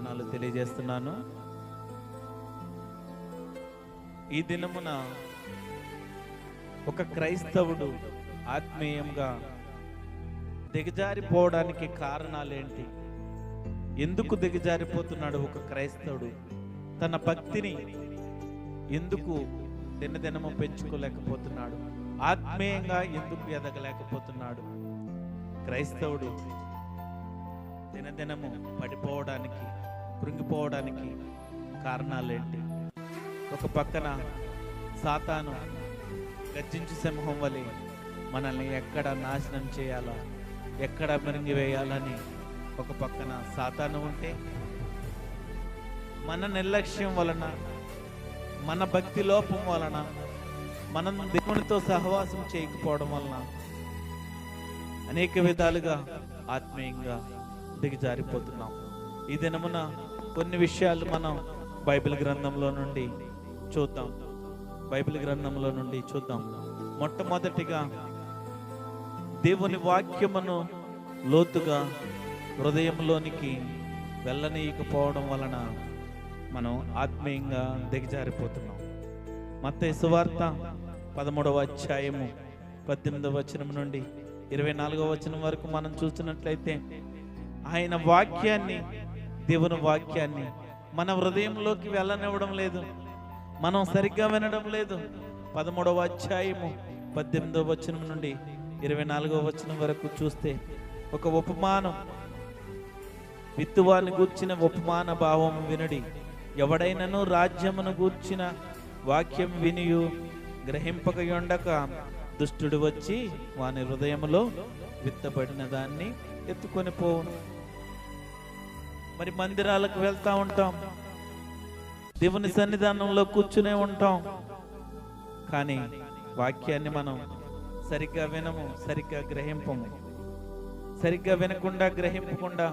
వందనాలు తెలియజేస్తున్నాను. ఈ దినమున ఒక క్రైస్తవుడు ఆత్మీయంగా దిగజారిపోవడానికి కారణాలేంటి? ఎందుకు దిగజారిపోతున్నాడు ఒక క్రైస్తవుడు? తన భక్తిని ఎందుకు దినదినము పెంచుకోలేకపోతున్నాడు? ఆత్మీయంగా ఎందుకు ఎదగలేకపోతున్నాడు? క్రైస్తవుడు దినదినము పడిపోవడానికి, కృంగిపోవడానికి కారణాలేంటి? ఒక పక్కన సాతాను గర్జించు సింహం వలె మనల్ని ఎక్కడ నాశనం చేయాలా, ఎక్కడ మిరింగివేయాలని ఒక పక్కన సాతాను ఉంటే, మన నిర్లక్ష్యం వలన, మన భక్తి లోపం వలన, మనం దేవునితో సహవాసం చేయకపోవడం వలన అనేక విధాలుగా ఆత్మీయంగా దిగజారిపోతున్నాం. ఈ దినమున కొన్ని విషయాలు మనం బైబిల్ గ్రంథంలో నుండి చూద్దాం. మొట్టమొదటిగా దేవుని వాక్యమును లోతుగా హృదయంలోనికి వెళ్ళనీయకపోవడం వలన మనం ఆత్మీయంగా దిగజారిపోతున్నాం. మత్తయి సువార్త 13వ అధ్యాయము 18వ వచనం నుండి 24వ వచనం వరకు మనం చూసినట్లయితే, ఆయన వాక్యాన్ని, దేవుని వాక్యాన్ని మన హృదయంలోకి వెళ్ళనివ్వడం లేదు, మనం సరిగ్గా వినడం లేదు. 13వ అధ్యాయము 18వ వచనం నుండి 24వ వచనం వరకు చూస్తే, ఒక ఉపమానం, విత్తువాని గూర్చిన ఉపమాన భావం వినుడి. ఎవడైనను రాజ్యమును గూర్చిన వాక్యం వినియు గ్రహింపక ఉండక దుష్టుడు వచ్చి వాని హృదయములో విత్తబడిన దాన్ని ఎత్తుకొని పోవును. మరి మందిరాలకు వెళ్తా ఉంటాం, దేవుని సన్నిధానంలో కూర్చునే ఉంటాం, కానీ వాక్యాన్ని మనం సరిగ్గా వినము, సరిగ్గా గ్రహింపము. సరిగ్గా వినకుండా, గ్రహింపకుండా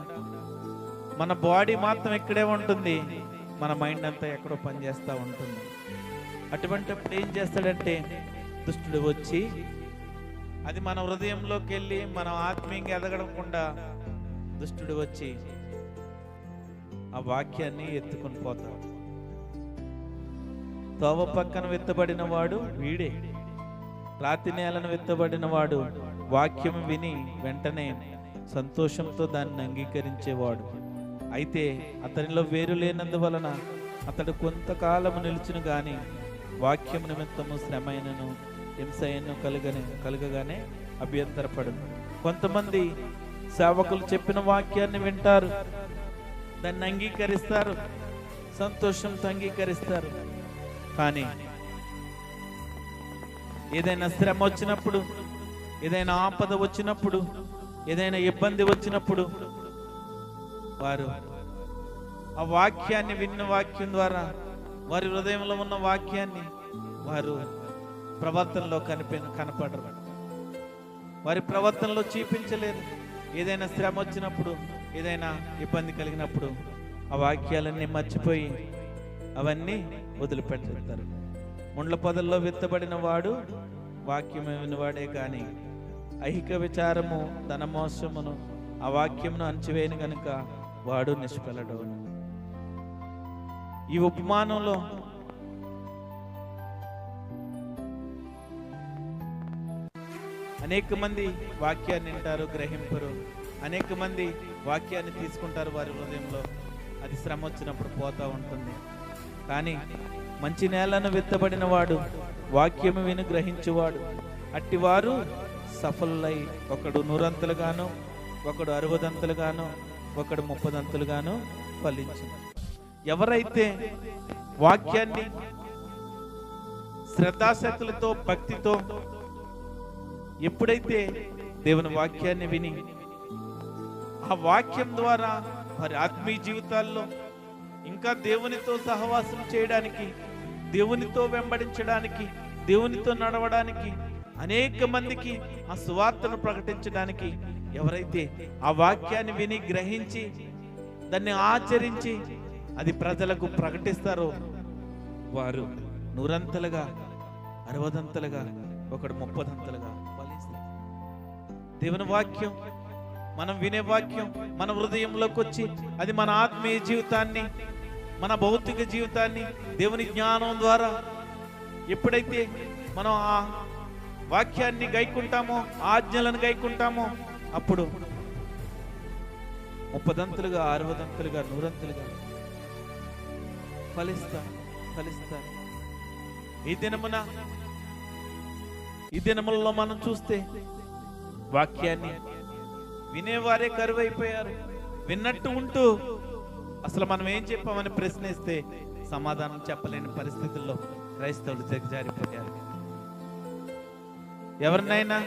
మన బాడీ మాత్రం ఇక్కడే ఉంటుంది, మన మైండ్ అంతా ఎక్కడో పనిచేస్తూ ఉంటుంది. అటువంటిప్పుడు ఏం చేస్తాడంటే, దుష్టుడు వచ్చి అది మన హృదయంలోకి వెళ్ళి మనం ఆత్మీయంగా ఎదగకుండా దుష్టుడు వచ్చి ఆ వాక్యాన్ని ఎత్తుకొని పోతాడు. తోవ పక్కన విత్తబడిన వాడు వీడే. రాతి నేలను విత్తబడిన వాడు వాక్యం విని వెంటనే సంతోషంతో దాన్ని అంగీకరించేవాడు. అయితే అతనిలో వేరు లేనందువలన అతడు కొంతకాలము నిలిచును గాని వాక్యం నిమిత్తము శ్రమైనను హింసైనను కలుగగానే అభ్యంతరపడు. కొంతమంది సేవకులు చెప్పిన వాక్యాన్ని వింటారు, దాన్ని అంగీకరిస్తారు, సంతోషంతో అంగీకరిస్తారు. కానీ ఏదైనా శ్రమ వచ్చినప్పుడు, ఏదైనా ఆపద వచ్చినప్పుడు, ఏదైనా ఇబ్బంది వచ్చినప్పుడు వారు ఆ వాక్యాన్ని విన్న వాక్యం ద్వారా, వారి హృదయంలో ఉన్న వాక్యాన్ని వారు ప్రవర్తనలో కనపడరు, వారి ప్రవర్తనలో చూపించలేరు. ఏదైనా శ్రమ వచ్చినప్పుడు, ఏదైనా ఇబ్బంది కలిగినప్పుడు ఆ వాక్యాలన్నీ మర్చిపోయి అవన్నీ వదిలిపెట్టేస్తారు. ముండ్ల పొదల్లో విత్తబడిన వాడు వాక్యము వినివాడే కానీ ఐహిక విచారము, ధన మోసమును ఆ వాక్యమును అణచివేయను గనుక వాడు నిష్ఫలుడు. ఈ ఉపమానంలో అనేక మంది వాక్యాన్ని వింటారు, గ్రహింపరు. అనేక మంది వాక్యాన్ని తీసుకుంటారు వారి హృదయంలో, అది శ్రమ వచ్చినప్పుడు పోతా ఉంటుంది. కానీ మంచి నేలను విత్తబడిన వాడు వాక్యము విని గ్రహించువాడు, అట్టివారు సఫలులై ఒకడు 100 ఒకడు 60 ఒకడు 30 ఫలించింది. ఎవరైతే వాక్యాన్ని శ్రద్ధాశక్తులతో, భక్తితో ఎప్పుడైతే దేవుని వాక్యాన్ని విని ఆ వాక్యం ద్వారా వారి ఆత్మీయ జీవితాల్లో ఇంకా దేవునితో సహవాసం చేయడానికి, దేవునితో వెంబడించడానికి, దేవునితో నడవడానికి, అనేక మందికి ఆ సువార్తను ప్రకటించడానికి ఎవరైతే ఆ వాక్యాన్ని విని గ్రహించి దాన్ని ఆచరించి అది ప్రజలకు ప్రకటిస్తారో వారు 100 60 ఒకడు 30 ఫలిస్తారు. దేవుని వాక్యం మనం వినే వాక్యం మన హృదయంలోకి వచ్చి అది మన ఆత్మీయ జీవితాన్ని, మన భౌతిక జీవితాన్ని దేవుని జ్ఞానం ద్వారా ఎప్పుడైతే మనం ఆ వాక్యాన్ని గైకుంటామో, ఆజ్ఞలను గైకుంటామో, అప్పుడు 30 60 100 ఫలిస్తారు. ఈ దినములలో మనం చూస్తే వాక్యాన్ని వినేవారే కరువైపోయారు. విన్నట్టు ఉంటూ అసలు మనం ఏం చెప్పామని ప్రశ్నిస్తే సమాధానం చెప్పలేని పరిస్థితుల్లో క్రైస్తవులు దిగజారిపోయారు. ఎవరినైనా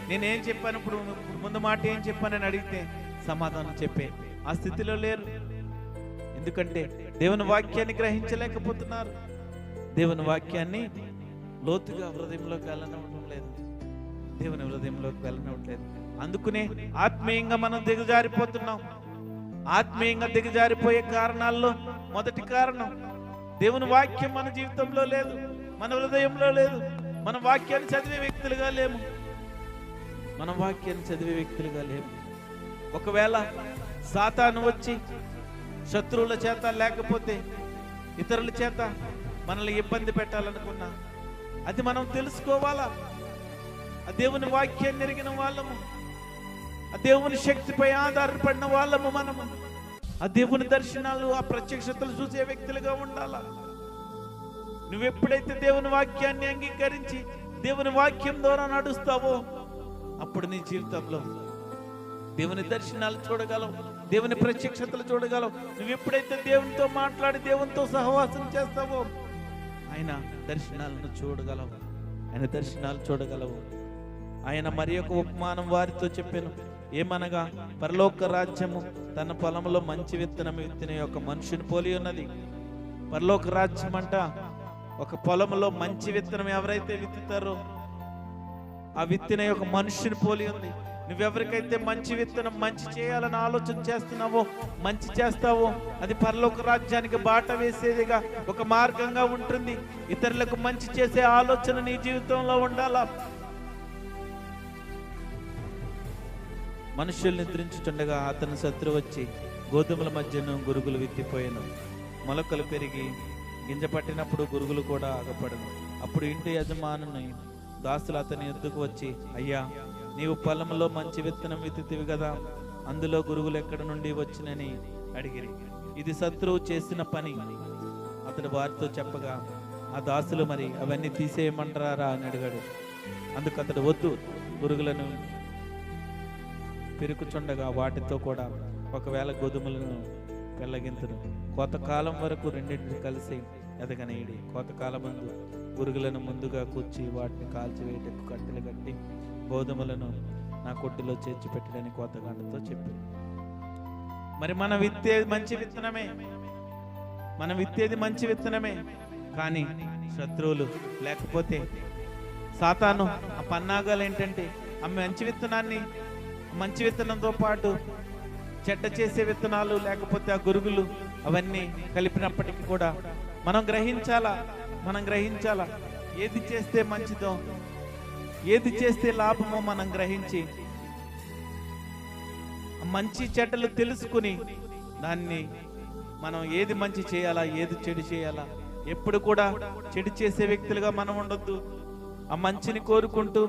నేనేం చెప్పాను, ఇప్పుడు ముందు మాట ఏం చెప్పానని అడిగితే సమాధానం చెప్పే ఆ స్థితిలో లేరు. ఎందుకంటే దేవుని వాక్యాన్ని గ్రహించలేకపోతున్నారు. దేవుని వాక్యాన్ని లోతుగా హృదయంలోకి వెళ్ళనివ్వడం లేదు. దేవుని హృదయంలోకి వెళ్ళనివ్వట్లేదు. అందుకునే ఆత్మీయంగా మనం దిగజారిపోతున్నాం. ఆత్మీయంగా దిగజారిపోయే కారణాల్లో మొదటి కారణం దేవుని వాక్యం మన జీవితంలో లేదు, మన హృదయంలో లేదు. మన వాక్యాన్ని చదివే వ్యక్తులుగా లేము. ఒకవేళ సాతాను వచ్చి శత్రువుల చేత లేకపోతే ఇతరుల చేత మనల్ని ఇబ్బంది పెట్టాలనుకున్నా అది మనం తెలుసుకోవాలా. ఆ దేవుని వాక్యాన్ని ఎరిగిన వాళ్ళము, ఆ దేవుని శక్తిపై ఆధారపడిన వాళ్ళము మనము. ఆ దేవుని దర్శనాలు, ఆ ప్రత్యక్షతలు చూసే వ్యక్తులుగా ఉండాలా. నువ్వెప్పుడైతే దేవుని వాక్యాన్ని అంగీకరించి దేవుని వాక్యం ద్వారా నడుస్తావో అప్పుడు నీ జీవితంలో దేవుని దర్శనాలు చూడగలవు, దేవుని ప్రత్యక్షతలు చూడగలవు. నువ్వెప్పుడైతే దేవునితో మాట్లాడి దేవునితో సహవాసం చేస్తావో ఆయన దర్శనాలను చూడగలవు. ఆయన మరి ఒక ఉపమానం వారితో చెప్పాను. ఏమనగా, పరలోక రాజ్యము తన పొలంలో మంచి విత్తనం విత్తిన ఒక మనుషుని పోలి ఉన్నది. పరలోక రాజ్యం అంట ఒక పొలంలో మంచి విత్తనం ఎవరైతే విత్తుతారో ఆ విత్తిన ఒక మనుషుని పోలి ఉంది. నువ్వెవరికైతే మంచి విత్తనం, మంచి చేయాలని ఆలోచన చేస్తున్నావో, మంచి చేస్తావో అది పరలోక రాజ్యానికి బాట వేసేదిగా ఒక మార్గంగా ఉంటుంది. ఇతరులకు మంచి చేసే ఆలోచన నీ జీవితంలో ఉండాలా. మనుషులు నిద్రించుచుండగా అతని శత్రువు వచ్చి గోధుమల మధ్యను గురుగులు విత్తిపోయాను. మొలకలు పెరిగి గింజ పట్టినప్పుడు గురుగులు కూడా ఆగపడను. అప్పుడు ఇంటి యజమానుని దాసులు అతని ఎద్దుకు వచ్చి, అయ్యా, నీవు పొలంలో మంచి విత్తనం విత్తితివి కదా, అందులో గురుగులు ఎక్కడి నుండి వచ్చినని అడిగిరి. ఇది శత్రువు చేసిన పని అతడు వారితో చెప్పగా, ఆ దాసులు మరి అవన్నీ తీసేయమంటారా అని అడిగాడు. అందుకు అతడు, వద్దు, గురుగులను పెరుకుచుండగా వాటితో కూడా ఒకవేళ గోధుమలను పెళ్ళగింతును. కోతకాలం వరకు రెండింటిని కలిసి ఎదగనేయడి. కోతకాలమందు గురుగులను ముందుగా కూర్చి వాటిని కాల్చివేయటకు కట్టెలు కట్టి గోధుమలను నా కొట్టులో చేర్చి పెట్టడానికి కోతగాండతో చెప్పి. మరి మనం విత్తేది మంచి విత్తనమే, కానీ శత్రువులు లేకపోతే సాతాను ఆ పన్నాగాలు ఏంటంటే ఆ మంచి విత్తనంతో పాటు చెడ్డ చేసే విత్తనాలు లేకపోతే ఆ గురుగులు అవన్నీ కలిపినప్పటికీ కూడా మనం గ్రహించాలా ఏది చేస్తే మంచిదో, ఏది చేస్తే లాభమో మనం గ్రహించి మంచి చెడ్డలు తెలుసుకుని దాన్ని మనం ఏది మంచి చేయాలా, ఏది చెడు చేయాలా. ఎప్పుడు కూడా చెడు చేసే వ్యక్తులుగా మనం ఉండొద్దు. ఆ మంచిని కోరుకుంటూ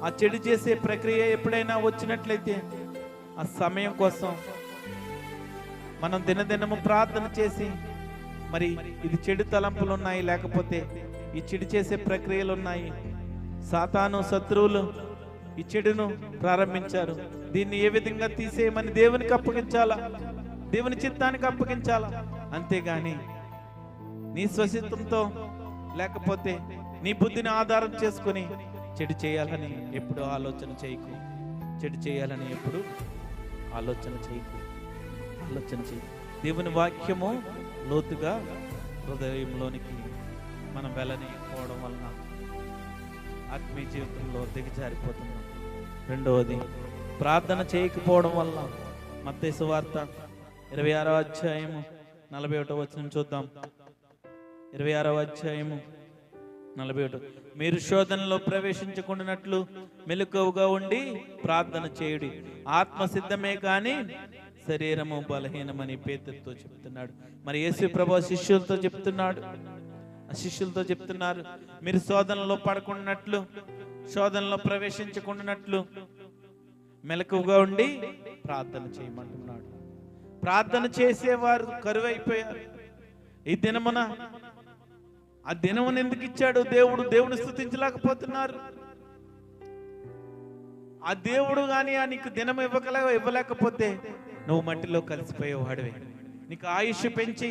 ఆ చెడు చేసే ప్రక్రియ ఎప్పుడైనా వచ్చినట్లయితే ఆ సమయం కోసం మనం దినదినము ప్రార్థన చేసి, మరి ఇది చెడు తలంపులు ఉన్నాయి, లేకపోతే ఈ చెడు చేసే ప్రక్రియలు ఉన్నాయి, సాతాను శత్రువులు ఈ చెడును ప్రారంభించారు, దీన్ని ఏ విధంగా తీసేయమని దేవునికి అప్పగించాలా, దేవుని చిత్తానికి అప్పగించాలా. అంతేగాని నీ స్వసిత్వంతో లేకపోతే నీ బుద్ధిని ఆధారం చేసుకుని చెడు చేయాలని ఎప్పుడు ఆలోచన చేయకు. ఆలోచన చేయకు. దేవుని వాక్యము లోతుగా హృదయంలోనికి మనం వెళ్ళనిపోవడం వలన ఆత్మీయ జీవితంలో దిగజారిపోతున్నాం. రెండవది, ప్రార్థన చేయకపోవడం వల్ల. మత్తయి సువార్త 26వ అధ్యాయము 41వ వచనం చూద్దాం. 26వ అధ్యాయము 41 మీరు శోధనలో ప్రవేశించకుండానట్లు మెలకువగా ఉండి ప్రార్థన చేయుడి, ఆత్మ సిద్ధమే కానీ శరీరము బలహీనమని పేతురుతో చెప్తున్నాడు. మరి యేసు ప్రభువు శిష్యులతో చెప్తున్నారు, మీరు శోధనలో పడకుండానట్లు, శోధనలో ప్రవేశించకుండానట్లు మెలకువగా ఉండి ప్రార్థన చేయమంటున్నాడు. ప్రార్థన చేసేవారు కరువైపోయారు. ఈ దినమున ఆ దినమును ఎందుకు ఇచ్చాడు దేవుడు? దేవుని స్తుతించలేకపోతున్నారు. ఆ దేవుడు కానీ నీకు దినం ఇవ్వలేకపోతే నువ్వు మట్టిలో కలిసిపోయేవాడివే. నీకు ఆయుష్ పెంచి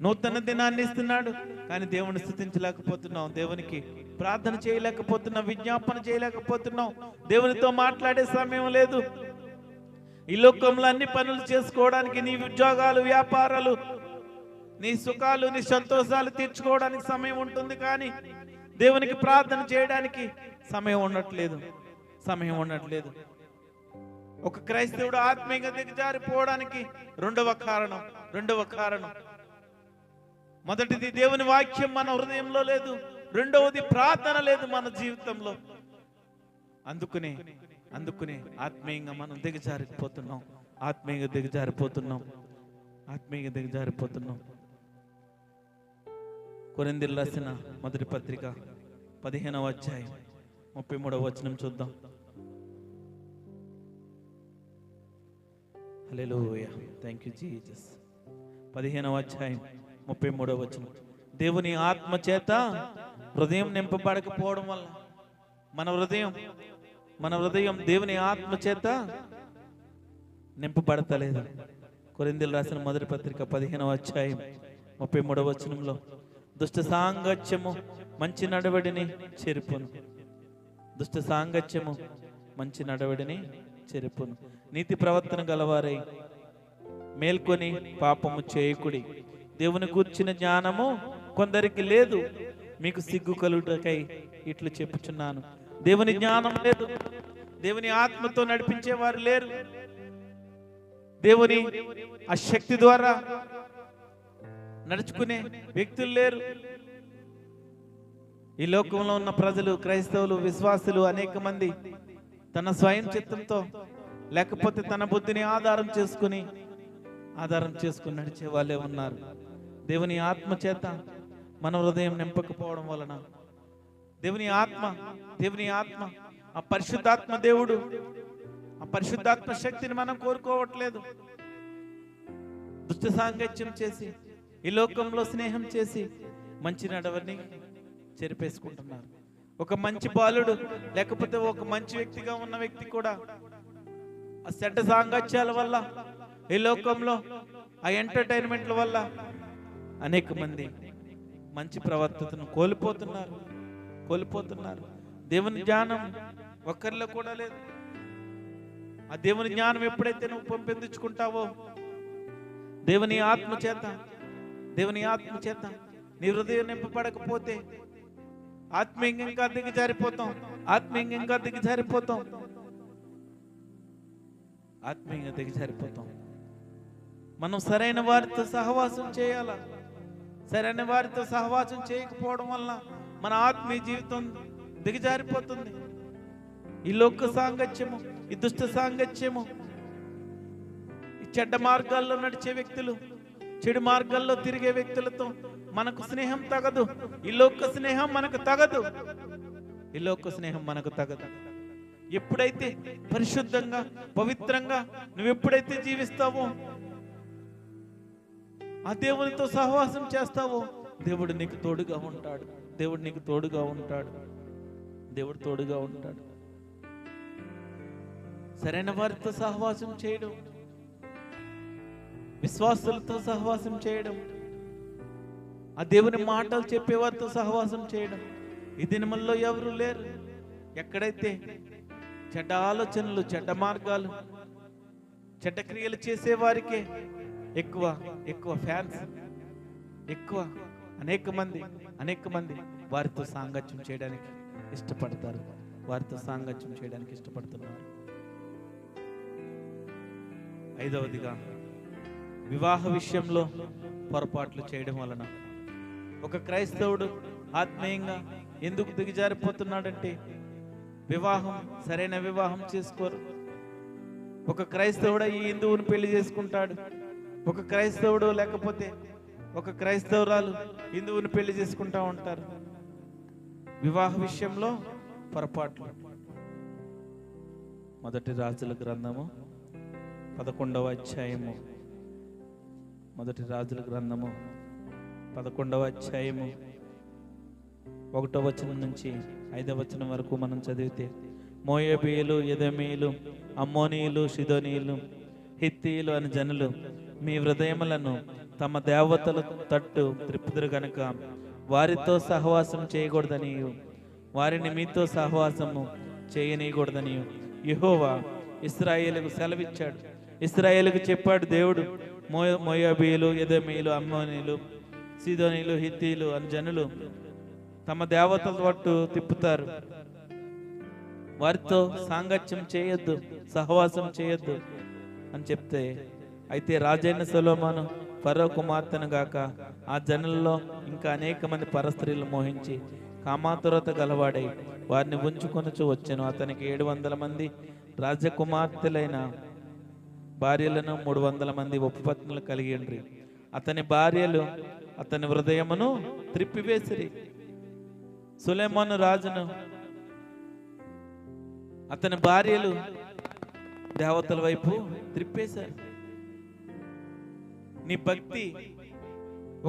నూతన దినాన్ని ఇస్తున్నాడు, కానీ దేవుని స్తుతించలేకపోతున్నావు, దేవునికి ప్రార్థన చేయలేకపోతున్నావు, విజ్ఞాపన చేయలేకపోతున్నావు, దేవునితో మాట్లాడే సమయం లేదు. ఈ లోకంలో అన్ని పనులు చేసుకోవడానికి, నీ ఉద్యోగాలు, వ్యాపారాలు, నీ సుఖాలు, నీ సంతోషాలు తీర్చుకోవడానికి సమయం ఉంటుంది, కానీ దేవునికి ప్రార్థన చేయడానికి సమయం ఉండట్లేదు. ఒక క్రైస్తవుడు ఆత్మీయంగా దిగజారిపోవడానికి రెండవ కారణం మొదటిది దేవుని వాక్యం మన హృదయంలో లేదు, రెండవది ప్రార్థన లేదు మన జీవితంలో. అందుకునే ఆత్మీయంగా మనం దిగజారిపోతున్నాం. కొరింథీయులకు రాసిన మొదటి పత్రిక 15వ అధ్యాయం 33వ వచనం చూద్దాం. హల్లెలూయా, థ్యాంక్ యూ జీసస్. 15వ అధ్యాయం 33వ వచనం. దేవుని ఆత్మ చేత హృదయం నింపబడకపోవడం వల్ల మన హృదయం దేవుని ఆత్మ చేత నింపబడతలేదు. కొరింథీయులకు రాసిన మొదటి పత్రిక 15వ అధ్యాయం 33వ వచనంలో, దుష్ట సాంగత్యము మంచి నడవడిని చెరుపును, నీతి ప్రవర్తన గలవారై మేల్కొని పాపము చేయకుడి, దేవుని గూర్చిన జ్ఞానము కొందరికి లేదు, మీకు సిగ్గు కలుగుటకై ఇట్లు చెప్పుచున్నాను. దేవుని జ్ఞానం లేదు, దేవుని ఆత్మతో నడిపించేవారు లేరు, దేవుని ఆ శక్తి ద్వారా నడుచుకునే వ్యక్తులు లేరు. ఈ లోకంలో ఉన్న ప్రజలు, క్రైస్తవులు, విశ్వాసులు అనేక మంది తన స్వయం చిత్తంతో లేకపోతే తన బుద్ధిని ఆధారం చేసుకుని నడిచే వాళ్ళే ఉన్నారు. దేవుని ఆత్మ చేత మన హృదయం నింపకపోవడం వలన దేవుని ఆత్మ ఆ పరిశుద్ధాత్మ దేవుడు, ఆ పరిశుద్ధాత్మ శక్తిని మనం కోరుకోవట్లేదు. దుష్ట సాంగత్యం చేసి, ఈ లోకంలో స్నేహం చేసి మంచి నడవని చెరిపేసుకుంటున్నారు. ఒక మంచి బాలుడు లేకపోతే ఒక మంచి వ్యక్తిగా ఉన్న వ్యక్తి కూడా ఆ చెడ్డ సాంగత్యాల వల్ల, ఈ లోకంలో ఆ ఎంటర్టైన్మెంట్ల వల్ల అనేక మంది మంచి ప్రవర్తనను కోల్పోతున్నారు. దేవుని జ్ఞానం ఒక్కరిలో కూడా లేదు. ఆ దేవుని జ్ఞానం ఎప్పుడైతే నువ్వు పంపించుకుంటావో, దేవుని ఆత్మ చేత నీ హృదయం నింపబడకపోతే ఆత్మీయంగా దిగజారిపోతాం. మనం సరైన వారితో సహవాసం చేయాలా. సరైన వారితో సహవాసం చేయకపోవడం వల్ల మన ఆత్మీయ జీవితం దిగజారిపోతుంది. ఈ లోక సాంగత్యము, ఈ దుష్ట సాంగత్యము, ఈ చెడ్డ మార్గాల్లో నడిచే వ్యక్తులు, చెడు మార్గాల్లో తిరిగే వ్యక్తులతో మనకు స్నేహం తగదు. ఈ లోక స్నేహం మనకు తగదు. ఎప్పుడైతే పరిశుద్ధంగా, పవిత్రంగా నువ్వెప్పుడైతే జీవిస్తావో, ఆ దేవునితో సహవాసం చేస్తావో, దేవుడు నీకు తోడుగా ఉంటాడు. సరైన వారితో సహవాసం చేయడం, విశ్వాసులతో సహవాసం చేయడం, ఆ దేవుని మాటలు చెప్పేవారితో సహవాసం చేయడం. ఈ దినముల్లో ఎవరు లేరు. ఎక్కడైతే చెడ్డ ఆలోచనలు, చెడ్డ మార్గాలు, చెడ్డ క్రియలు చేసేవారికే ఎక్కువ ఫ్యాన్స్, అనేక మంది వారితో సాంగత్యం చేయడానికి ఇష్టపడతారు. ఐదవదిగా, వివాహ విషయంలో పొరపాట్లు చేయడం వలన ఒక క్రైస్తవుడు ఆత్మీయంగా ఎందుకు దిగజారిపోతున్నాడంటే వివాహం, సరైన వివాహం చేసుకోరు. ఒక క్రైస్తవుడు ఈ హిందువుని పెళ్లి చేసుకుంటాడు, ఒక క్రైస్తవుడు లేకపోతే ఒక క్రైస్తవురాలు హిందువుని పెళ్లి చేసుకుంటా ఉంటారు. వివాహ విషయంలో పొరపాట్లు. మొదటి రాజుల గ్రంథము 11వ అధ్యాయము, మొదటి రాజుల గ్రంథము 11వ అధ్యాయము 1వ వచనం నుంచి 5వ వచనం వరకు మనం చదివితే, మోయాబీయులు, ఎదోమీయులు, అమ్మోనీయులు, షిదోనీయులు, హిత్తీయులు అని జనులు మీ హృదయములను తమ దేవతల తట్టు త్రిప్పుదురు గనుక వారితో సహవాసం చేయకూడదని, వారిని మీతో సహవాసము చేయనీయకూడదని యెహోవా ఇశ్రాయేలుకు సెలవిచ్చాడు. ఇశ్రాయేలుకు చెప్పాడు దేవుడు, మోయాబీయులు, ఎదోమీయులు, అమ్మోనీయులు, సీదోనీయులు, హిత్తీయులు అని జనులు తమ దేవతల పట్టు తిప్పుతారు, వారితో సాంగత్యం చేయొద్దు, సహవాసం చేయొద్దు అని చెప్తే, అయితే రాజైన సొలొమోను ఫరో కుమార్తెను గాక ఆ జనుల్లో ఇంకా అనేక మంది పరస్త్రీలు మోహించి కామాతురత గలవాడై వారిని ఉంచుకొనుచు వచ్చెను. అతనికి 700 మంది రాజకుమార్తెలైన భార్యలను 300 మంది ఉపపత్నులు కలిగిండ్రి. అతని భార్యలు అతని హృదయమును త్రిప్పివేసిరి. సొలొమోను రాజును అతని భార్యలు దేవతల వైపు త్రిప్పేశారు. నీ భక్తి,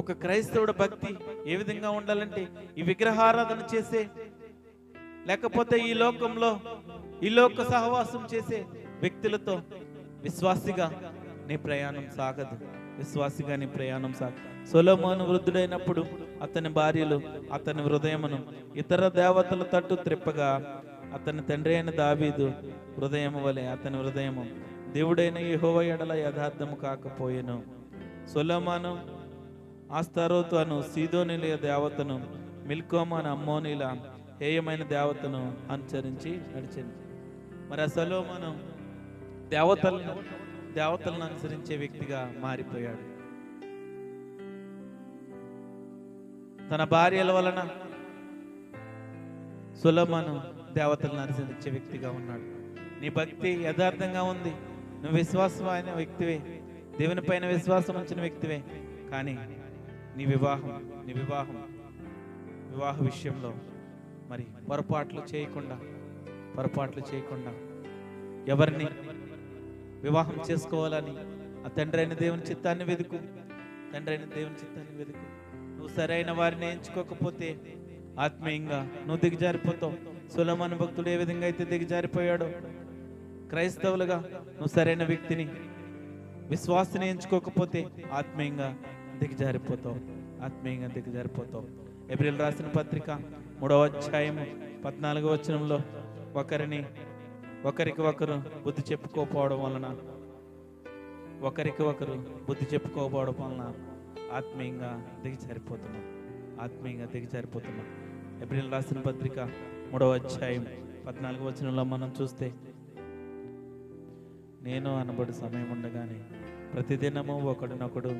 ఒక క్రైస్తవుడు భక్తి ఏ విధంగా ఉండాలంటే, ఈ విగ్రహారాధన చేసే, లేకపోతే ఈ లోకంలో ఈ లోక సహవాసం చేసే వ్యక్తులతో విశ్వాసిగా నీ ప్రయాణం సాగదు. విశ్వాసిగా నీ ప్రయాణం సాగదు. సొలొమోను వృద్ధుడైనప్పుడు అతని భార్యలు అతని హృదయమును ఇతర దేవతల తట్టు త్రిప్పగా అతని తండ్రి అయిన దావీదు హృదయము వలె అతని హృదయము దేవుడైన యెహోవా ఎడల యథార్థము కాకపోయెను. సొలొమోను ఆస్తారోతు అను సీదోనీల దేవతను, మిల్కోము అను అమ్మోనీల హేయమైన దేవతను అనుసరించి నడిచింది. మరి ఆ సొలొమోను దేవతలను అనుసరించే వ్యక్తిగా మారిపోయాడు. తన భార్యల వలన సొలొమోను దేవతలను అనుసరించే వ్యక్తిగా ఉన్నాడు. నీ భక్తి యథార్థంగా ఉంది, నువ్వు విశ్వాసమైన వ్యక్తివే, దేవుని పైన విశ్వాసం ఉంచిన వ్యక్తివే, కానీ నీ వివాహ విషయంలో మరి పొరపాట్లు చేయకుండా ఎవరిని వివాహం చేసుకోవాలని ఆ తండ్రి అయిన దేవుని చిత్తాన్ని వెతుకు. నువ్వు సరైన వారిని ఎంచుకోకపోతే ఆత్మీయంగా నువ్వు దిగజారిపోతావు. సొలొమోను భక్తుడు ఏ విధంగా అయితే దిగజారిపోయాడో, క్రైస్తవులుగా నువ్వు సరైన వ్యక్తిని, విశ్వాసిని ఎంచుకోకపోతే ఆత్మీయంగా దిగజారిపోతావు. ఏప్రిల్ రాసిన పత్రిక 3వ అధ్యాయము 14వ వచనంలో, ఒకరికి ఒకరు బుద్ధి చెప్పుకోకపోవడం వలన ఆత్మీయంగా దిగజారిపోతున్నాం. ఏప్రిల్ రాసిన పత్రిక 3వ అధ్యాయం 14వ వచనంలో మనం చూస్తే, నేను అనబడు సమయం ఉండగానే ప్రతిదినము ఒకడినొకడు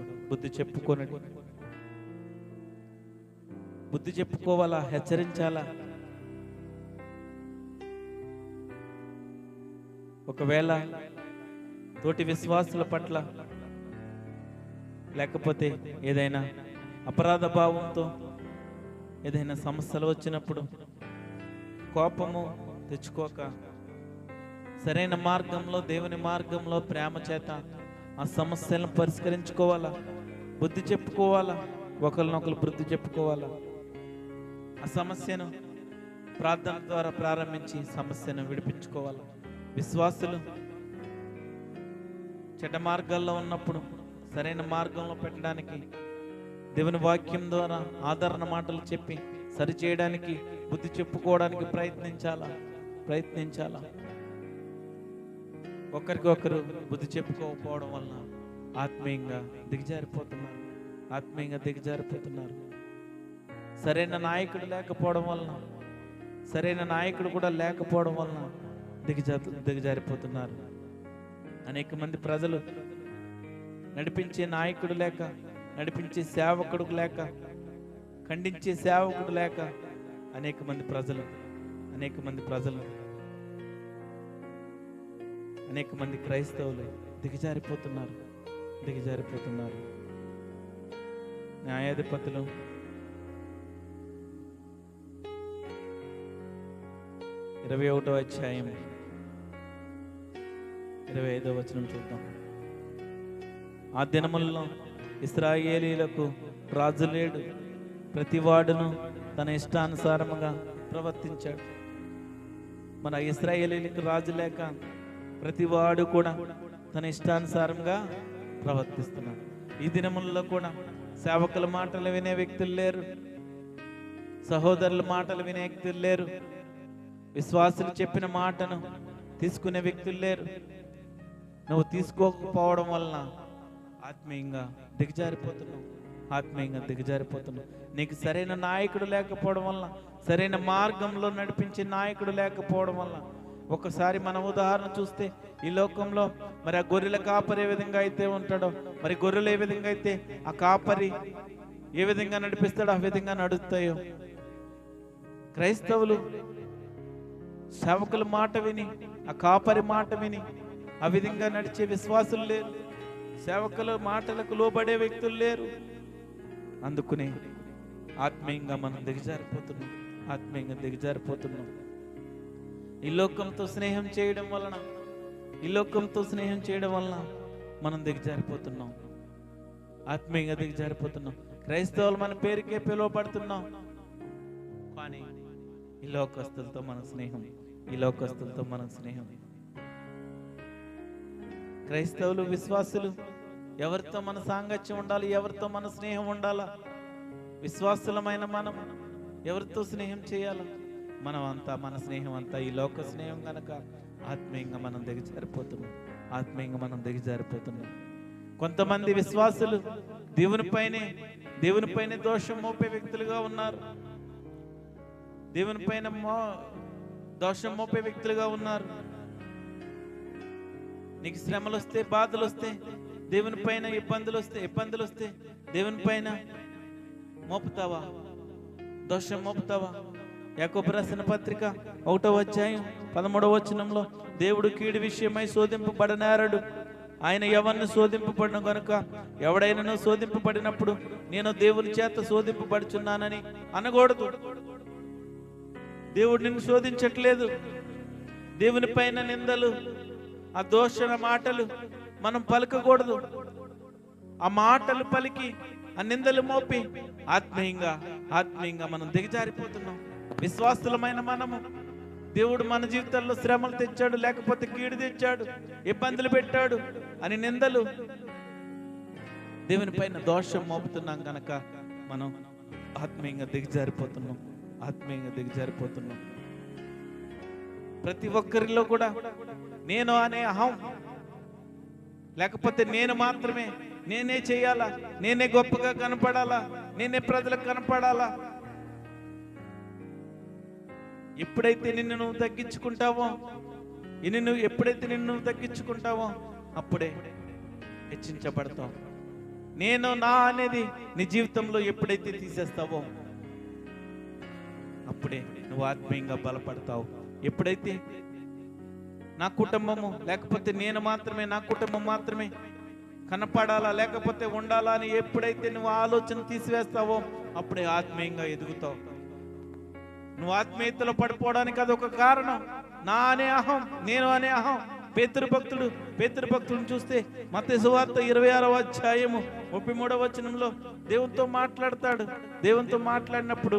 బుద్ధి చెప్పుకోవాలా, హెచ్చరించాలా. ఒకవేళ తోటి విశ్వాసుల పట్ల లేకపోతే ఏదైనా అపరాధ భావంతో ఏదైనా సమస్యలు వచ్చినప్పుడు కోపము తెచ్చుకోక సరైన మార్గంలో, దేవుని మార్గంలో ప్రేమ చేత ఆ సమస్యలను పరిష్కరించుకోవాలా, బుద్ధి చెప్పుకోవాలా, ఒకరినొకరు బుద్ధి చెప్పుకోవాలా. ఆ సమస్యను ప్రార్థన ద్వారా ప్రారంభించి సమస్యను విడిపించుకోవాలా. విశ్వాసులు చెడ్డ మార్గాల్లో ఉన్నప్పుడు సరైన మార్గంలో పెట్టడానికి, దేవుని వాక్యం ద్వారా ఆదరణ మాటలు చెప్పి సరిచేయడానికి, బుద్ధి చెప్పుకోవడానికి ప్రయత్నించాలా. ఒకరికొకరు బుద్ధి చెప్పుకోకపోవడం వలన ఆత్మీయంగా దిగజారిపోతున్నారు. సరైన నాయకుడు కూడా లేకపోవడం వలన దిగజారిపోతున్నారు. అనేక మంది ప్రజలు నడిపించే నాయకుడు లేక, నడిపించే సేవకుడు లేక, ఖండించే సేవకుడు లేక అనేక మంది ప్రజలు అనేక మంది క్రైస్తవులు దిగజారిపోతున్నారు. న్యాయాధిపతులు 21వ అధ్యాయం 25వ వచనం చూద్దాం. ఆ దినములలో ఇశ్రాయేలీలకు రాజు లేడు, ప్రతివాడును తన ఇష్టానుసారముగా ప్రవర్తించాడు. మన ఇశ్రాయేలీలకు రాజు లేక ప్రతివాడు కూడా తన ఇష్టానుసారంగా ప్రవర్తిస్తున్నాడు. ఈ దినములలో కూడా సేవకుల మాటలు వినే వ్యక్తులు లేరు, సహోదరుల మాటలు వినే వ్యక్తులు లేరు, విశ్వాసులు చెప్పిన మాటను తీసుకునే వ్యక్తులు లేరు. నువ్వు తీసుకోకపోవడం వలన ఆత్మీయంగా దిగజారిపోతున్నావు. నీకు సరైన నాయకుడు లేకపోవడం వల్ల, సరైన మార్గంలో నడిపించే నాయకుడు లేకపోవడం వల్ల, ఒకసారి మన ఉదాహరణ చూస్తే ఈ లోకంలో మరి ఆ గొర్రెల కాపరి ఏ విధంగా అయితే ఉంటాడో, మరి గొర్రెలు ఏ విధంగా అయితే ఆ కాపరి ఏ విధంగా నడిపిస్తాడో ఆ విధంగా నడుస్తాయో, క్రైస్తవులు సేవకుల మాట విని ఆ కాపరి మాట విని ఆ విధంగా నడిచే విశ్వాసులు లేరు, సేవకుల మాటలకు లోబడే వ్యక్తులు లేరు. అందుకునే ఆత్మీయంగా మనం దిగజారిపోతున్నాం. ఈ లోకంతో స్నేహం చేయడం వలన మనం దిగజారిపోతున్నాం, ఆత్మీయంగా దిగజారిపోతున్నాం. క్రైస్తవులు మన పేరుకే పిలువబడుతున్నాం, కానీ ఈ లోకస్తులతో మన స్నేహం. క్రైస్తవులు విశ్వాసులు ఎవరితో మన సాంగత్యం ఉండాలి, ఎవరితో మన స్నేహం ఉండాలా? విశ్వాసులమైన మనం ఎవరితో స్నేహం చేయాలా? మన స్నేహం అంతా ఈ లోక స్నేహం కనుక ఆత్మీయంగా మనం దిగజారిపోతున్నాం. కొంతమంది విశ్వాసులు దేవునిపైనే దోషం మోపే వ్యక్తులుగా ఉన్నారు. నీకు శ్రమలు వస్తే, బాధలు వస్తే, దేవుని పైన ఇబ్బందులు వస్తే దేవుని పైన మోపుతావా? దోషం మోపుతావా? యాకోబు రాసిన పత్రిక 1వ అధ్యాయం 13వ వచనంలో, దేవుడు కీడు విషయమై శోధింపబడనారడు, ఆయన ఎవరిని శోధింపబడిన గనుక ఎవడైనా శోధింపబడినప్పుడు నేను దేవుని చేత శోధింపబడుచున్నానని అనకూడదు. దేవుడు నిన్ను శోధించట్లేదు. దేవుని పైన నిందలు, ఆ దోషణ మాటలు మనం పలకకూడదు. ఆ మాటలు పలికి ఆ నిందలు మోపి ఆత్మీయంగా మనం దిగజారిపోతున్నాం. విశ్వాసులమైన మనము, దేవుడు మన జీవితాల్లో శ్రమలు తెచ్చాడు, లేకపోతే కీడు తెచ్చాడు, ఇబ్బందులు పెట్టాడు అని నిందలు, దేవుని పైన దోషం మోపుతున్నాం కనుక మనం ఆత్మీయంగా దిగజారిపోతున్నాం. ప్రతి ఒక్కరిలో కూడా నేను అనే అహం, లేకపోతే నేను మాత్రమే, నేనే చేయాలా, నేనే గొప్పగా కనపడాలా, నేనే ప్రజలకు కనపడాలా. ఎప్పుడైతే నిన్ను నువ్వు తగ్గించుకుంటావో అప్పుడే హెచ్చించబడతావు. నేను నా అనేది నీ జీవితంలో ఎప్పుడైతే తీసేస్తావో అప్పుడే నువ్వు ఆత్మీయంగా బలపడతావు. ఎప్పుడైతే నా కుటుంబము, లేకపోతే నేను మాత్రమే, నా కుటుంబం మాత్రమే కనపడాలా, లేకపోతే ఉండాలా అని ఎప్పుడైతే నువ్వు ఆలోచన తీసివేస్తావో అప్పుడే ఆత్మీయంగా ఎదుగుతావు. నువ్వు ఆత్మీయతలో పడిపోవడానికి అదొక కారణం. నా అనే అహం, నేను అనే అహం. పేతురు భక్తులను చూస్తే మత్తయి సువార్త 26వ అధ్యాయము 33వ వచనంలో దేవునితో మాట్లాడతాడు. దేవునితో మాట్లాడినప్పుడు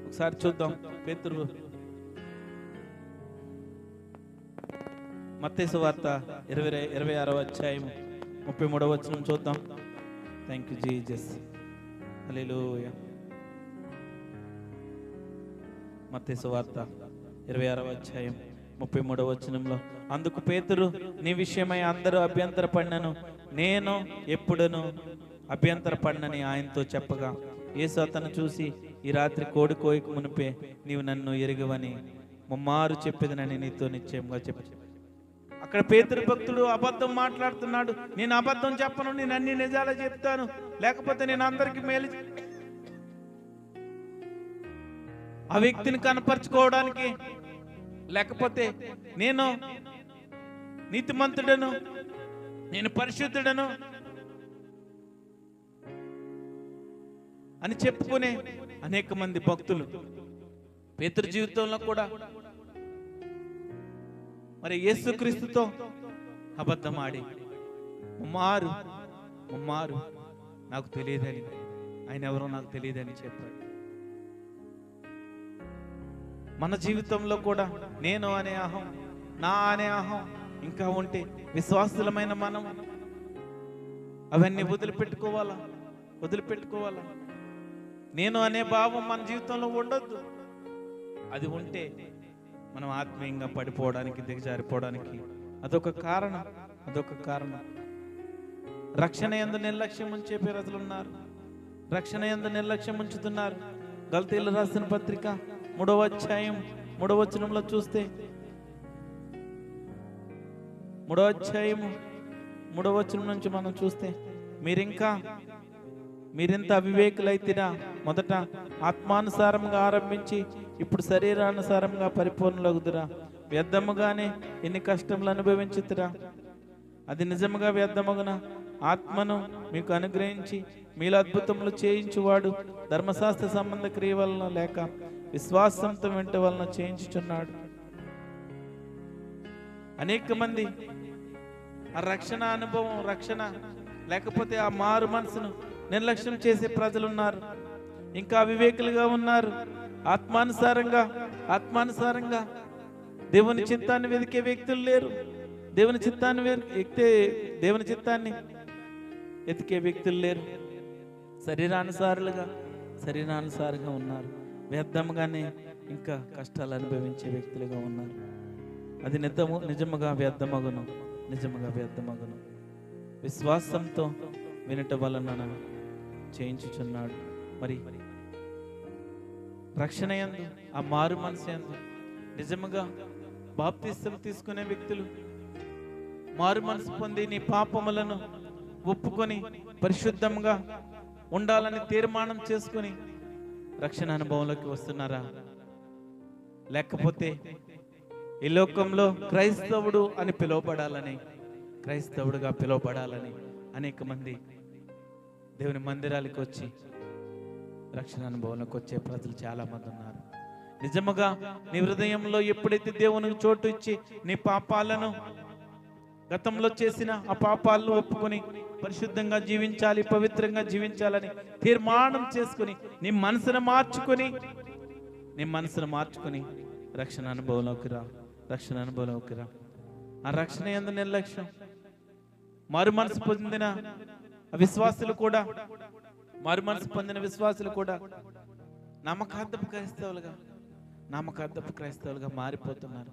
ఒకసారి చూద్దాం. పేతురు మత్తయి సువార్త 26వ అధ్యాయం 33వ వచనం చూద్దాం. థ్యాంక్ యూ జీసస్, హల్లెలూయా. మత్తయి సువార్త 26వ అధ్యాయం 33వ వచనంలో, అందుకు పేతురు, నీ విషయమై అందరూ అభ్యంతరపడినను నేను ఎప్పుడను అభ్యంతరపడినని ఆయనతో చెప్పగా, యేసు అతను చూసి, ఈ రాత్రి కోడి కోయకు మునిపే నీవు నన్ను ఎరుగవని ముమ్మారు చెప్పేదనని నీతో నిశ్చయంగా చెప్పి. అక్కడ పేతురు భక్తుడు అబద్ధం మాట్లాడుతున్నాడు. నేను అబద్ధం చెప్పను, నేను అన్ని నిజాలు చెప్తాను, లేకపోతే నేను అందరికి మేలు. ఆ వ్యక్తిని కనపరుచుకోవడానికి, లేకపోతే నేను నీతిమంతుడను, నేను పరిశుద్ధుడను అని చెప్పుకునే అనేక మంది భక్తులు పేతురు జీవితంలో కూడా మరి యేసుక్రీస్తుతో అబద్ధం ఆడి ముమ్మారు నాకు తెలియదని, ఆయన ఎవరో నాకు తెలియదని చెప్పాడు. మన జీవితంలో కూడా నేను అనే అహం, నా అనే అహం ఇంకా ఉంటే విశ్వాసులమైన మనం అవన్నీ వదిలిపెట్టుకోవాలా. నేను అనే భావం మన జీవితంలో ఉండొద్దు. అది ఉంటే మనం ఆత్మీయంగా పడిపోవడానికి, దిగజారిపోవడానికి అదొక కారణం. రక్షణ యందు నిర్లక్ష్యం ఉంచే ప్రజలు ఉన్నారు. రక్షణ యందు నిర్లక్ష్యం ఉంచుతున్నారు. గలతీయులకు రాసిన పత్రిక 3వ అధ్యాయం 3వ వచనంలో చూస్తే, 3వ అధ్యాయం 3వ వచనం నుంచి మనం చూస్తే, మీరింత అవివేకులైతిరా, మొదట ఆత్మానుసారంగా ఆరంభించి ఇప్పుడు శరీరానుసారంగా పరిపూర్ణులగుదురా. వ్యర్థముగానే ఎన్ని కష్టములు అనుభవించుతురా. అది నిజముగా వ్యర్థమగున. ఆత్మను మీకు అనుగ్రహించి మీలో అద్భుతములు చేయించువాడు ధర్మశాస్త్ర సంబంధ క్రియ వలన లేక విశ్వాసంతో వెంట వలన చేయించుచున్నాడు. అనేక మంది ఆ రక్షణ అనుభవం, రక్షణ లేకపోతే ఆ మారు మనసును నిర్లక్ష్యం చేసే ప్రజలు ఉన్నారు. ఇంకా అవివేకులుగా ఉన్నారు. ఆత్మానుసారంగా దేవుని చిత్తాన్ని వెతికే వ్యక్తులు లేరు. దేవుని చిత్తాన్ని వెతికే వ్యక్తులు లేరు. శరీరానుసారంగా ఉన్నారు. వ్యర్థంగానే ఇంకా కష్టాలు అనుభవించే వ్యక్తులుగా ఉన్నారు. అది నిజముగా వ్యర్థమగును. విశ్వాసంతో వినట వలన చేయించుచున్నాడు. మరి రక్షణ యందు, ఆ మారు మనసు యందు నిజముగా బాప్తిస్తం తీసుకునే వ్యక్తులు, మారు మనసు పొంది నీ పాపములను ఒప్పుకొని పరిశుద్ధంగా ఉండాలని తీర్మానం చేసుకుని రక్షణ అనుభవంలోకి వస్తున్నారా? లేకపోతే ఈ లోకంలో క్రైస్తవుడుగా పిలువబడాలని అనేక మంది దేవుని మందిరాలకు వచ్చి రక్షణ అనుభవంలోకి వచ్చే ప్రజలు చాలా మంది ఉన్నారు. నిజముగా నీ హృదయంలో ఎప్పుడైతే దేవునికి చోటు ఇచ్చి నీ పాపాలను, గతంలో చేసిన ఆ పాపాలను ఒప్పుకొని పరిశుద్ధంగా జీవించాలి, పవిత్రంగా జీవించాలని తీర్మానం చేసుకుని నీ మనసును మార్చుకొని రక్షణ అనుభవంలోకి రా. ఆ రక్షణ యందు నిర్లక్ష్యం, మారు మనసు పొందిన విశ్వాసులు కూడా నమ్మకార్థపు క్రైస్తవులుగా మారిపోతున్నారు.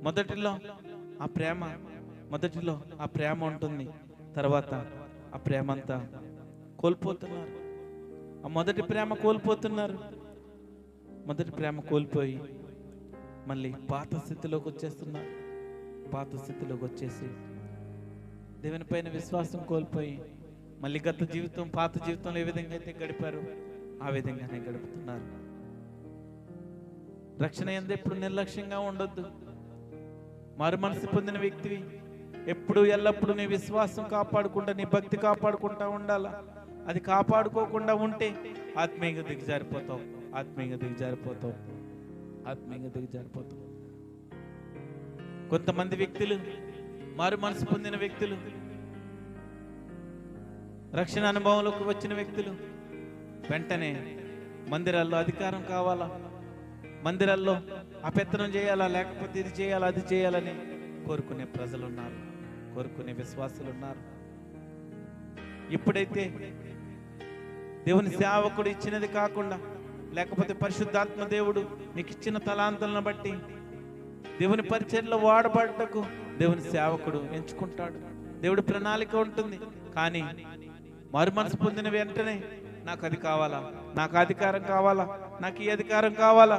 మొదటిలో ఆ ప్రేమ ఉంటుంది, తర్వాత ఆ ప్రేమ అంతా కోల్పోతున్నారు. ఆ మొదటి ప్రేమ కోల్పోయి మళ్ళీ పాత స్థితిలోకి వచ్చేసి దేవుని పైన విశ్వాసం కోల్పోయి మళ్ళీ పాత జీవితంలో ఏ విధంగా అయితే గడిపారో ఆ విధంగానే గడుపుతున్నారు. రక్షణ యందు ఎప్పుడు నిర్లక్ష్యంగా ఉండొద్దు. మారు మనసు పొందిన వ్యక్తివి ఎల్లప్పుడూ నీ విశ్వాసం కాపాడుకుంటా, నీ భక్తి కాపాడుకుంటా ఉండాలా. అది కాపాడుకోకుండా ఉంటే ఆత్మీయంగా దిగజారిపోతావు. కొంతమంది వ్యక్తులు, మారు మనసు పొందిన వ్యక్తులు, రక్షణ అనుభవంలోకి వచ్చిన వ్యక్తులు వెంటనే మందిరాల్లో అధికారం కావాలా, మందిరాల్లో అపెత్తనం చేయాలా, లేకపోతే ఇది చేయాలా, అది చేయాలని కోరుకునే ప్రజలు ఉన్నారు, కోరుకునే విశ్వాసులు ఉన్నారు. ఇప్పుడైతే దేవుని సేవకుడు ఇచ్చినది కాకుండా, లేకపోతే పరిశుద్ధాత్మ దేవుడు నీకు ఇచ్చిన తలాంతులను బట్టి దేవుని పరిచర్యలో వాడబడ్డకు దేవుని సేవకుడు ఎంచుకుంటాడు. దేవుడి ప్రణాళిక ఉంటుంది. కానీ మారు మనసు పొందిన వెంటనే నాకు అది కావాలా, నాకు అధికారం కావాలా, నాకు ఈ అధికారం కావాలా,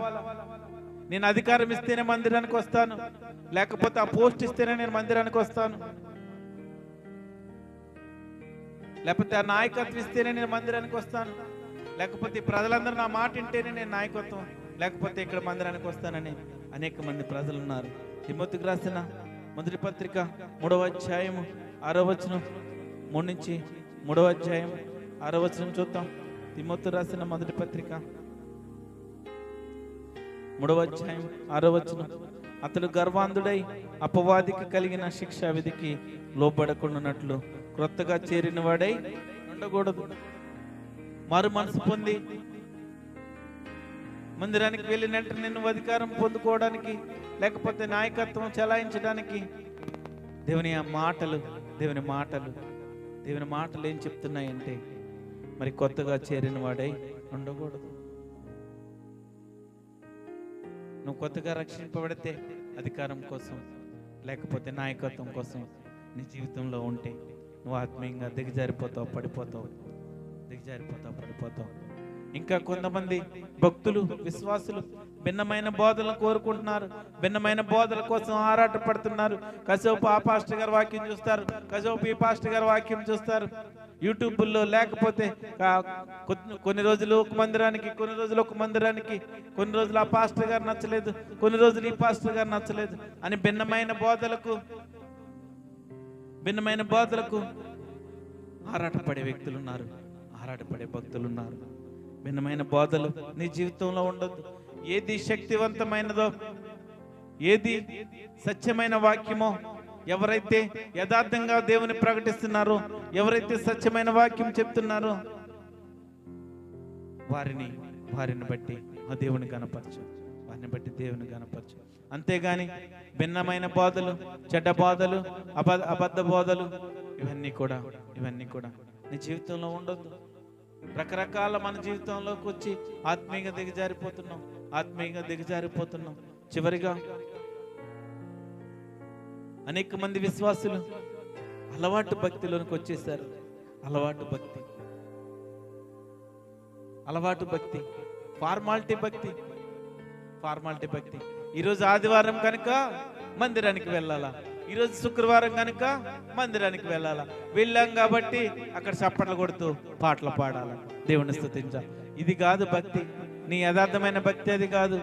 నేను అధికారం ఇస్తేనే మందిరానికి వస్తాను, లేకపోతే ఆ పోస్ట్ ఇస్తేనే నేను మందిరానికి వస్తాను, లేకపోతే ఆ నాయకత్వం ఇస్తేనే నేను మందిరానికి వస్తాను, లేకపోతే ఈ ప్రజలందరూ నా మాట వింటేనే నేను నాయకత్వం, లేకపోతే ఇక్కడ మందిరానికి వస్తానని అనేక మంది ప్రజలు ఉన్నారు. తిమోతికి రాసిన మొదటి పత్రిక 3వ అధ్యాయము 6వ వచనం, 3 నుంచి 3వ అధ్యాయం 6వ వచనం చూద్దాం. తిమోతి రాసిన మొదటి పత్రిక 3వ అధ్యాయం 6వ వచనం. అతడు గర్వాంధుడై అపవాదికి కలిగిన శిక్షా విధికి లోబడకుండానట్లు క్రొత్తగా చేరిన వాడై ఉండకూడదు. మారు మనసు పొంది మందిరానికి వెళ్ళినట్టు నువ్వు అధికారం పొందుకోవడానికి, లేకపోతే నాయకత్వం చెలాయించడానికి దేవుని మాటలు ఏం చెప్తున్నాయంటే, మరి కొత్తగా చేరిన వాడై ఉండకూడదు. నువ్వు కొత్తగా రక్షింపబడితే అధికారం కోసం, లేకపోతే నాయకత్వం కోసం నీ జీవితంలో ఉంటే నువ్వు ఆత్మీయంగా దిగజారిపోతావు, పడిపోతావు. ఇంకా కొంతమంది భక్తులు, విశ్వాసులు భిన్నమైన బోధనలు కోరుకుంటున్నారు, భిన్నమైన బోధల కోసం ఆరాట పడుతున్నారు. కాసేపు ఆ పాస్టర్ గారి వాక్యం చూస్తారు, కాసేపు ఈ పాస్టర్ గారి వాక్యం చూస్తారు యూట్యూబ్లో, లేకపోతే కొన్ని రోజులు ఒక మందిరానికి, కొన్ని రోజులు ఒక మందిరానికి, కొన్ని రోజులు ఆ పాస్టర్ గారు నచ్చలేదు, కొన్ని రోజులు ఈ పాస్టర్ గారు నచ్చలేదు అని భిన్నమైన బోధలకు ఆరాటపడే వ్యక్తులు ఉన్నారు, ఆరాటపడే భక్తులు ఉన్నారు. భిన్నమైన బోధలు నీ జీవితంలో ఉండొద్దు. ఏది శక్తివంతమైనదో, ఏది సత్యమైన వాక్యమో, ఎవరైతే యథార్థంగా దేవుని ప్రకటిస్తున్నారో, ఎవరైతే సత్యమైన వాక్యం చెప్తున్నారో వారిని బట్టి ఆ దేవుని కనపరచు, దేవుని కనపరచు. అంతేగాని భిన్నమైన బోధలు, చెడ్డ బోధలు, అబద్ధ బోధలు ఇవన్నీ కూడా నీ జీవితంలో ఉండొద్దు. రకరకాల మన జీవితంలోకి వచ్చి ఆత్మీయంగా దిగజారిపోతున్నాం. చివరిగా అనేక మంది విశ్వాసులు అలవాటు భక్తిలోనికి వచ్చేసారు. అలవాటు భక్తి, ఫార్మాలిటీ భక్తి. ఈరోజు ఆదివారం కనుక మందిరానికి వెళ్ళాలా, ఈరోజు శుక్రవారం కనుక మందిరానికి వెళ్ళాలా, వెళ్ళాం కాబట్టి అక్కడ చప్పట్లు కొడుతూ పాటలు పాడాలా, దేవుని స్తుతించాలి. ఇది కాదు భక్తి. నీ యథార్థమైన భక్తి అది కాదు.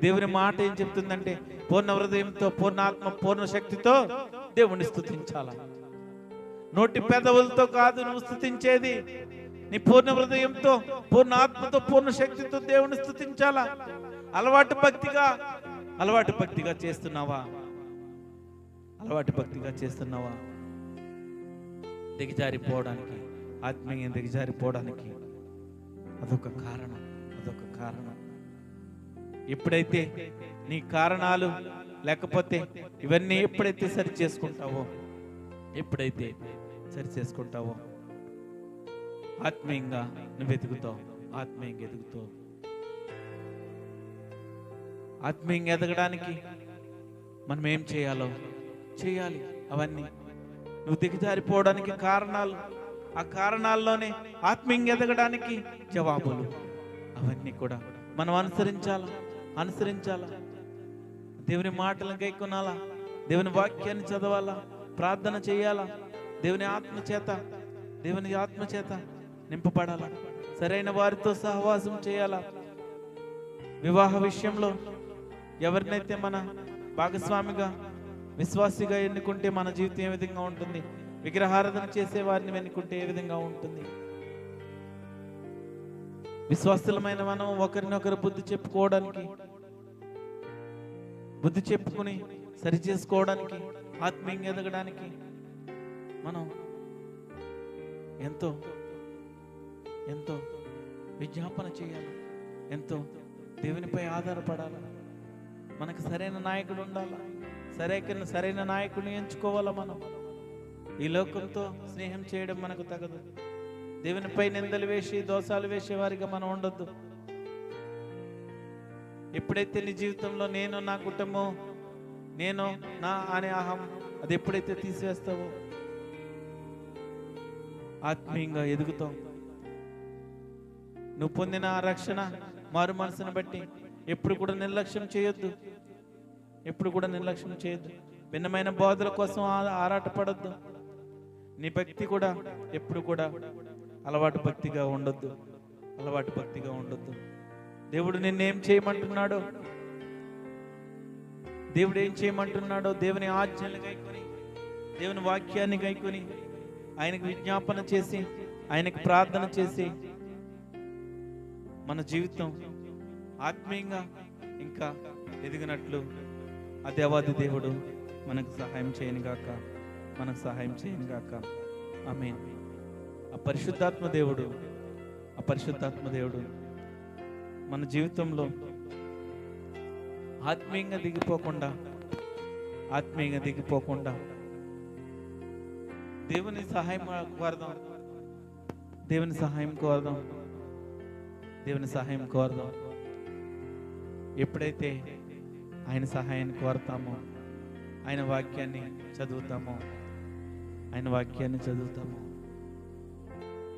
దేవుని మాట ఏం చెప్తుందంటే, పూర్ణ హృదయంతో, పూర్ణ ఆత్మ, పూర్ణ శక్తితో దేవుని స్తుతించాలా. నోటి పెదవులతో కాదు నువ్వు స్తుతించేది, నీ పూర్ణ హృదయంతో, పూర్ణ ఆత్మతో, పూర్ణ శక్తితో దేవుని స్తుతించాలా. అలవాటు భక్తిగా చేస్తున్నావా? దిగజారిపోవడానికి, ఆత్మీయంగా దిగజారిపోవడానికి అదొక కారణం. ఎప్పుడైతే నీ కారణాలు, లేకపోతే ఇవన్నీ ఎప్పుడైతే సరి చేసుకుంటావో ఆత్మీయంగా నువ్వు ఎదుగుతావు. ఆత్మీయంగా ఎదగడానికి మనం ఏం చేయాలి అవన్నీ నువ్వు దిగజారిపోవడానికి కారణాలు, ఆ కారణాల్లోనే ఆత్మీయంగా ఎదగడానికి జవాబులు, అవన్నీ కూడా మనం అనుసరించాలా. దేవుని మాటలను గైకొనాలా, దేవుని వాక్యాన్ని చదవాలా, ప్రార్థన చేయాలా, దేవుని ఆత్మ చేత నింపబడాలా, సరైన వారితో సహవాసం చేయాలా. వివాహ విషయంలో ఎవరినైతే మన భాగస్వామిగా, విశ్వాసిగా ఎన్నుకుంటే మన జీవితం ఏ విధంగా ఉంటుంది, విగ్రహారాధన చేసే వారిని ఎన్నుకుంటే ఏ విధంగా ఉంటుంది. విశ్వాసులమైన మనం ఒకరినొకరు బుద్ధి చెప్పుకుని సరి చేసుకోవడానికి, ఆత్మీయంగా ఎదగడానికి మనం ఎంతో విజ్ఞాపన చేయాలి, ఎంతో దేవునిపై ఆధారపడాలి. మనకు సరైన నాయకుడు ఉండాలి, సరైన నాయకుడిని ఎంచుకోవాలా. మనం ఈ లోకంతో స్నేహం చేయడం మనకు తగదు. దేవునిపై నిందలు వేసి, దోషాలు వేసే వారిగా మనం ఉండొద్దు. ఎప్పుడైతే నీ జీవితంలో నేను, నా కుటుంబం, నేను, నా అనే అహం, అది ఎప్పుడైతే తీసివేస్తావో ఆత్మీయంగా ఎదుగుతావు. నువ్వు పొందిన రక్షణ, మారు మనసును బట్టి ఎప్పుడు కూడా నిర్లక్ష్యం చేయొద్దు. భిన్నమైన బోధల కోసం ఆరాటపడొద్దు. నీ భక్తి కూడా ఎప్పుడు కూడా అలవాటు భక్తిగా ఉండొద్దు. అలవాటు భక్తిగా ఉండొద్దు. దేవుడు నిన్నేం చేయమంటున్నాడో, దేవుడు ఏం చేయమంటున్నాడో దేవుని ఆజ్ఞలు గైకొని, దేవుని వాక్యాన్ని గైకొని, ఆయనకు విజ్ఞాపన చేసి, ఆయనకు ప్రార్థన చేసి మన జీవితం ఆత్మీయంగా ఇంకా ఎదిగినట్లు ఆ దేవాది దేవుడు మనకు సహాయం చేయను గాక, మనకు సహాయం చేయను గాక. ఆమేన్. ఆ పరిశుద్ధాత్మ దేవుడు మన జీవితంలో ఆత్మీయంగా దిగిపోకుండా దేవుని సహాయం కోరదాం. ఎప్పుడైతే ఆయన సహాయాన్ని కోరతామో, ఆయన వాక్యాన్ని చదువుతామో,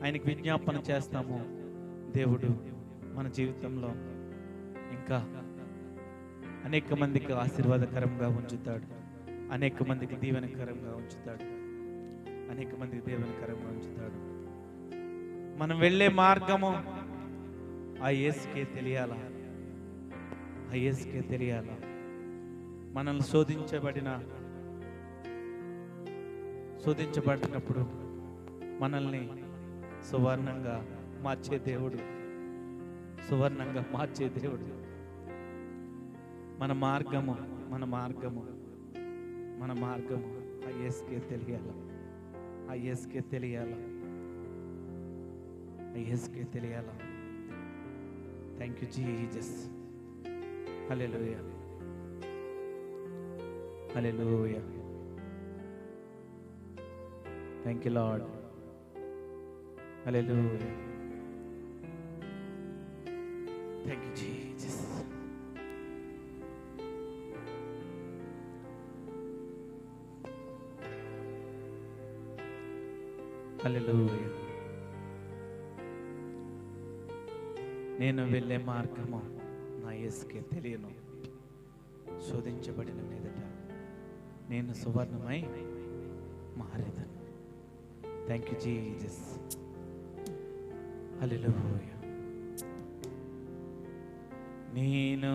ఆయనకు విజ్ఞాపన చేస్తామో, దేవుడు మన జీవితంలో ఇంకా అనేక మందికి ఆశీర్వాదకరంగా ఉంచుతాడు, అనేక మందికి దీవెనకరంగా ఉంచుతాడు. మనం వెళ్ళే మార్గము ఆ యేసుకే తెలియాలా. మనల్ని శోధించబడినప్పుడు మనల్ని సువర్ణంగా మార్చే దేవుడు, మన మార్గము ఆ యేసుకే తెలియాలా. Thank you Jesus. Hallelujah. Thank you lord. Hallelujah. Thank you Jesus. Hallelujah. నేను వెళ్ళే మార్గము నా యేసుకే తెలియను. శోధించబడిన మీదట నేను సువర్ణమై మారేదను. Thank you Jesus. హల్లెలూయా. నేను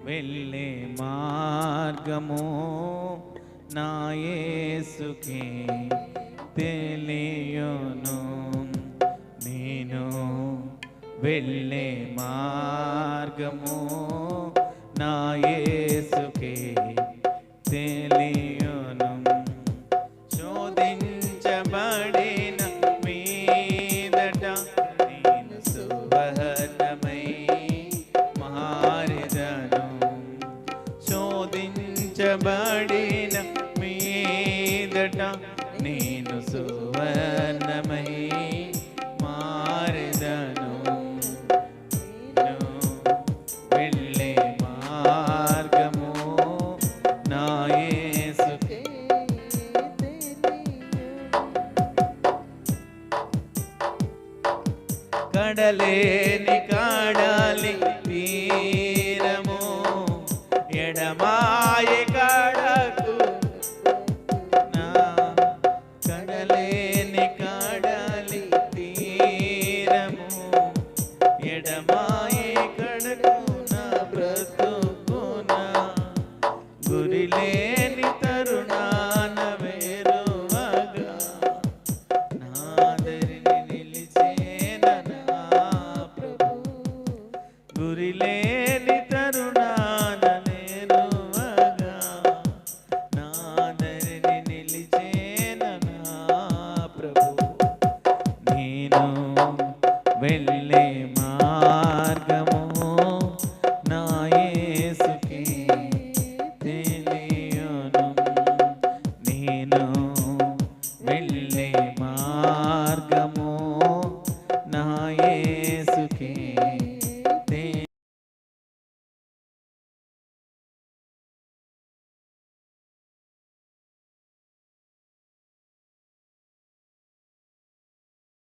వెళ్ళే మార్గము నా యేసుకే తెలియను. నేను వెళ్ళే మార్గము నా యేసుకే తెలియను. శోధించబడిన మీదట నేను సువర్ణమై మారెదను. శోధించబడిన మీదట నేను సువర్ణమై మారెదను. వెళ్ళే మార్గము నా యేసుకే కడలేని కాడాలి తీరము ఎడమాయ కాడకు నా కడలేని కాడాలి తీరము ఎడమాయ కడకు నా బ్రతుకునా గురిలేని తరుణాన వేరువగా నాదరిని నిలిచేన నా ప్రభు గురిలే